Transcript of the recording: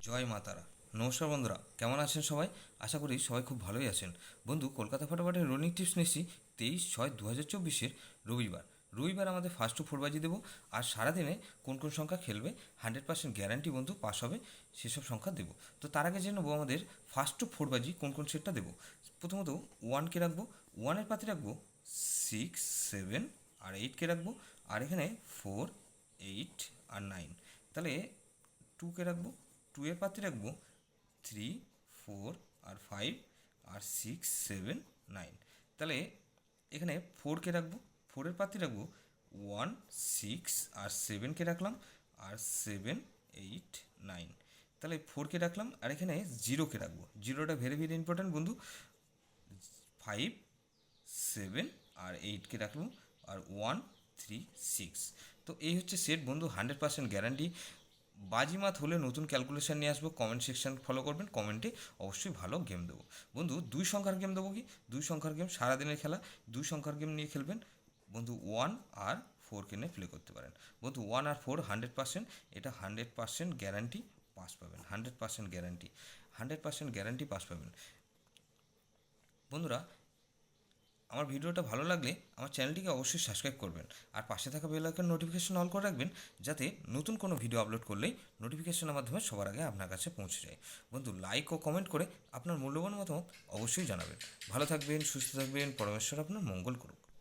জয় মা তারা। নমস্কার বন্ধুরা, কেমন আছেন সবাই? আশা করি সবাই খুব ভালোই আছেন। বন্ধু, কলকাতা ফটাফটের রনিং টিপস নিয়েছি 23/6/2024 রবিবার আমাদের ফার্স্ট টু ফোর বাজি দেবো। আর সারাদিনে কোন কোন সংখ্যা খেলবে 100% গ্যারান্টি বন্ধু পাস হবে সেসব সংখ্যা দেবো। তো তার আগে জেনে নেবো আমাদের ফার্স্ট টু ফোর বাজি কোন কোন সেটটা দেবো। প্রথমত ওয়ানকে রাখবো, ওয়ানের পাতে রাখবো 6, 7 আর 8কে রাখবো, আর এখানে 4, 8 আর 9। তাহলে টুকে রাখবো, টু এর পাত্রে রাখবো 3, 4 আর 5 আর 6, 7, 9। তাহলে এখানে ফোরকে রাখবো, ফোরের পাত্রে রাখবো 1, 6 আর 7কে রাখলাম, আর 7, 8, 9। তাহলে ফোরকে রাখলাম, আর এখানে জিরোকে রাখবো। জিরোটা ভেরি ভেরি ইম্পর্ট্যান্ট বন্ধু। 5, 7 আর 8কে রাখলাম, আর 1, 3, 6। তো এই হচ্ছে সেট বন্ধু, 100% গ্যারান্টি। বাজিমাত হলে নতুন ক্যালকুলেশন নিয়ে আসবো। কমেন্ট সেকশন ফলো করবেন, কমেন্টে অবশ্যই ভালো গেম দেবো বন্ধু। দুই সংখ্যার গেম দেবো কি, দুই সংখ্যার গেম সারাদিনের খেলা, দুই সংখ্যার গেম নিয়ে খেলবেন বন্ধু। 1 আর 4কে নিয়ে প্লে করতে পারেন বন্ধু। 1 আর 4 100%, এটা 100% গ্যারান্টি পাস পাবেন। 100% গ্যারান্টি, 100% গ্যারান্টি পাস পাবেন বন্ধুরা। আমার ভিডিওটা ভালো লাগলে আমার চ্যানেলটিকে অবশ্যই সাবস্ক্রাইব করবেন, আর পাশে থাকা বেল আইকন নোটিফিকেশন অল করে রাখবেন, যাতে নতুন কোনো ভিডিও আপলোড করলেই নোটিফিকেশনের মাধ্যমে সবার আগে আপনার কাছে পৌঁছে যায় বন্ধু। লাইক ও কমেন্ট করে আপনার মূল্যবান মতামত অবশ্যই জানাবেন। ভালো থাকবেন, সুস্থ থাকবেন, পরমেশ্বর আপনার মঙ্গল করুন।